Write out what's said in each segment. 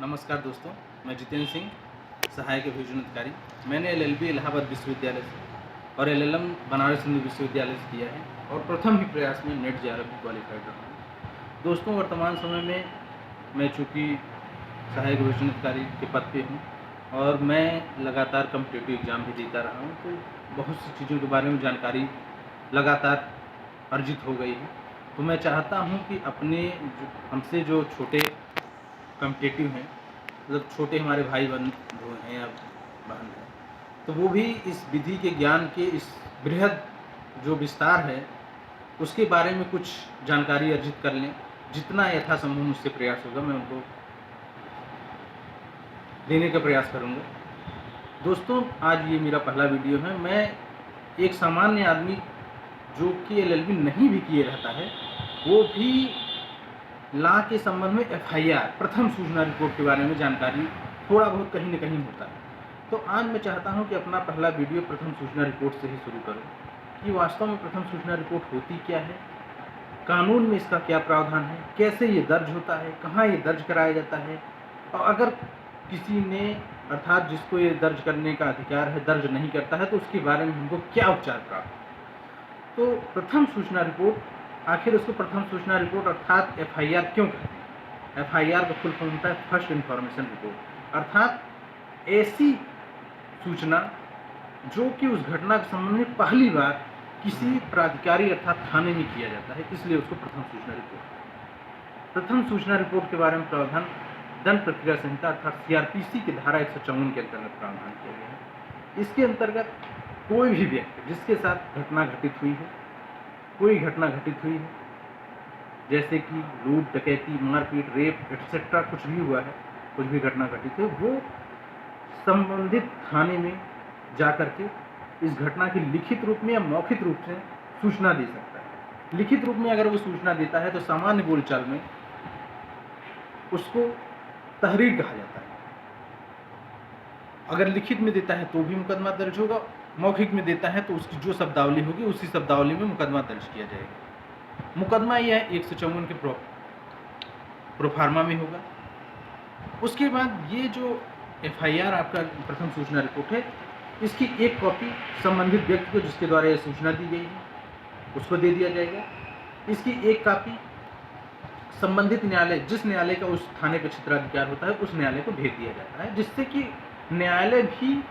नमस्कार दोस्तों, मैं जितेंद्र सिंह, सहायक अभियोजन अधिकारी। मैंने एलएलबी इलाहाबाद विश्वविद्यालय से और एलएलएम बनारस हिंदू विश्वविद्यालय से किया है और प्रथम ही प्रयास में नेट जेआरएफ भी क्वालिफाइड रहा हूँ। दोस्तों, वर्तमान समय में मैं चूँकि सहायक अभियोजन अधिकारी के पद पे हूँ और मैं लगातार कॉम्पिटिटिव एग्ज़ाम भी देता रहा हूँ, तो बहुत सी चीज़ों के बारे में जानकारी लगातार अर्जित हो गई है। तो मैं चाहता हूँ कि अपने हमसे जो छोटे कॉम्पिटिटिव हैं, मतलब छोटे हमारे भाई बंधु हैं या बहन हैं, तो वो भी इस विधि के ज्ञान के इस बृहद जो विस्तार है उसके बारे में कुछ जानकारी अर्जित कर लें। जितना यथासंभव मुझसे प्रयास होगा मैं उनको देने का प्रयास करूँगा। दोस्तों, आज ये मेरा पहला वीडियो है। मैं एक सामान्य आदमी जो कि एलएलबी नहीं भी किए रहता है, वो भी लॉ के संबंध में एफआईआर प्रथम सूचना रिपोर्ट के बारे में जानकारी थोड़ा बहुत कहीं न कहीं होता है। तो आज मैं चाहता हूं कि अपना पहला वीडियो प्रथम सूचना रिपोर्ट से ही शुरू करूं कि वास्तव में प्रथम सूचना रिपोर्ट होती क्या है, कानून में इसका क्या प्रावधान है, कैसे ये दर्ज होता है, कहाँ ये दर्ज कराया जाता है, और अगर किसी ने अर्थात जिसको ये दर्ज करने का अधिकार है दर्ज नहीं करता है तो उसके बारे में हमको क्या उपचार प्राप्त। तो प्रथम सूचना रिपोर्ट, आखिर उसको प्रथम सूचना रिपोर्ट अर्थात एफआईआर क्यों कहते हैं? एफआईआर का फुल फॉर्म होता है फर्स्ट इन्फॉर्मेशन रिपोर्ट, अर्थात ऐसी सूचना जो कि उस घटना के संबंध में पहली बार किसी प्राधिकारी अर्थात थाने में किया जाता है, इसलिए उसको प्रथम सूचना रिपोर्ट। प्रथम सूचना रिपोर्ट के बारे में प्रावधान दंड प्रक्रिया संहिता अर्थात सीआरपीसी की धारा 154 के अंतर्गत प्रावधान किया गया है। इसके अंतर्गत कोई भी व्यक्ति जिसके साथ घटना घटित हुई है, कोई घटना घटित हुई है जैसे कि लूट, डकैती, मारपीट, रेप एटसेट्रा कुछ भी हुआ है, कुछ भी घटना घटित है, वो संबंधित थाने में जाकर के इस घटना की लिखित रूप में या मौखिक रूप से सूचना दे सकता है। लिखित रूप में अगर वो सूचना देता है तो सामान्य बोलचाल में उसको तहरीर कहा जाता है। अगर लिखित में देता है तो भी मुकदमा दर्ज होगा, मौखिक में देता है तो उसकी जो शब्दावली होगी उसी शब्दावली में मुकदमा दर्ज किया जाएगा। मुकदमा यह 154 के प्रोफार्मा में होगा। उसके बाद ये जो एफआईआर आपका प्रथम सूचना रिपोर्ट है, इसकी एक कॉपी संबंधित व्यक्ति को जिसके द्वारा यह सूचना दी गई है उसको दे दिया जाएगा। इसकी एक कॉपी संबंधित न्यायालय, जिस न्यायालय का उस थाने पर क्षेत्राधिकार होता है, उस न्यायालय को भेज दिया जाता है, जिससे कि न्यायालय भी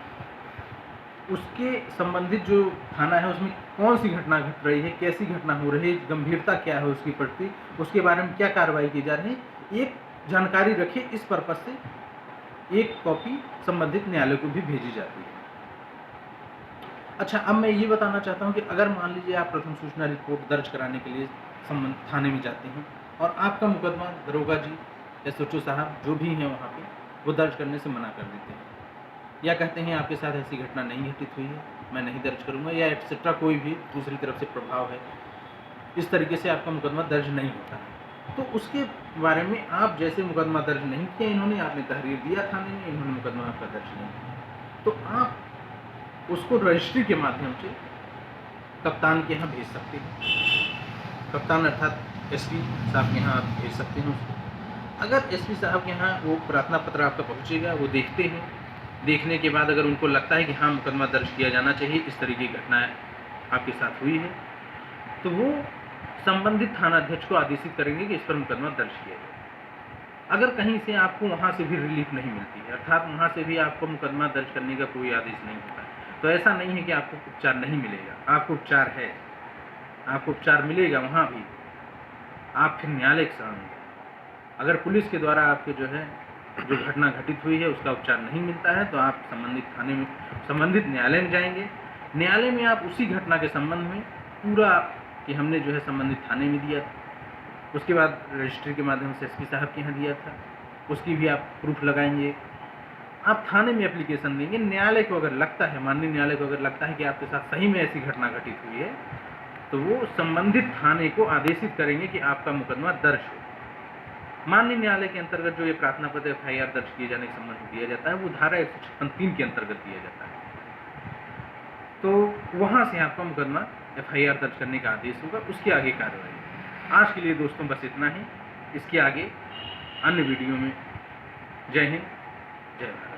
उसके संबंधित जो थाना है उसमें कौन सी घटना घट रही है, कैसी घटना हो रही है, गंभीरता क्या है उसकी प्रति, उसके बारे में क्या कार्रवाई की जा रही है, एक जानकारी रखे। इस पर्पज से एक कॉपी संबंधित न्यायालय को भी भेजी जाती है। अच्छा, अब मैं ये बताना चाहता हूँ कि अगर मान लीजिए आप प्रथम सूचना रिपोर्ट दर्ज कराने के लिए थाने में जाते हैं और आपका मुकदमा दरोगा जी, एसएचओ साहब जो भी हैं वहाँ पे, वो दर्ज करने से मना कर देते हैं या कहते हैं आपके साथ ऐसी घटना नहीं घटित हुई है, मैं नहीं दर्ज करूँगा, या एटसेट्रा कोई भी दूसरी तरफ से प्रभाव है, इस तरीके से आपका मुकदमा दर्ज नहीं होता है। तो उसके बारे में आप जैसे मुकदमा दर्ज नहीं किया इन्होंने, आपने तहरीर दिया थाने में, इन्होंने मुकदमा आपका दर्ज नहीं किया, तो आप उसको रजिस्ट्री के माध्यम से कप्तान के यहाँ भेज सकते हैं। कप्तान अर्थात एसपी साहब के यहाँ आप भेज सकते हैं उसको। अगर एसपी साहब के यहाँ वो प्रार्थना पत्र आपका पहुँचेगा, वो देखते हैं, देखने के बाद अगर उनको लगता है कि हाँ मुकदमा दर्ज किया जाना चाहिए, इस तरीके की घटना आपके साथ हुई है, तो वो संबंधित थानाध्यक्ष को आदेशित करेंगे कि इस पर मुकदमा दर्ज किया जाए। अगर कहीं से आपको वहाँ से भी रिलीफ नहीं मिलती है, अर्थात वहाँ से भी आपको मुकदमा दर्ज करने का कोई आदेश नहीं होता, तो ऐसा नहीं है कि आपको उपचार नहीं मिलेगा, आपको उपचार है, आपको उपचार मिलेगा वहाँ भी। आप फिर न्यायालय के सामने, अगर पुलिस के द्वारा आपके जो घटना घटित हुई है उसका उपचार नहीं मिलता है तो आप संबंधित थाने में, संबंधित न्यायालय में जाएंगे। न्यायालय में आप उसी घटना के संबंध में पूरा कि हमने संबंधित थाने में दिया था, उसके बाद रजिस्ट्री के माध्यम से एसपी साहब के यहाँ दिया था, उसकी भी आप प्रूफ लगाएंगे। आप थाने में एप्लीकेशन देंगे। न्यायालय को अगर लगता है, माननीय न्यायालय को अगर लगता है कि आपके साथ सही में ऐसी घटना घटित हुई है, तो वो संबंधित थाने को आदेशित करेंगे कि आपका मुकदमा दर्ज हो। माननीय न्यायालय के अंतर्गत जो ये प्रार्थना पत्र एफआईआर दर्ज किए जाने के संबंध में दिया जाता है, वो धारा 156(3) के अंतर्गत दिया जाता है। तो वहाँ से आपका मुकदमा एफआईआर दर्ज करने का आदेश होगा, उसके आगे कार्रवाई। आज के लिए दोस्तों बस इतना ही। इसके आगे अन्य वीडियो में जय हिंद, जय भारत।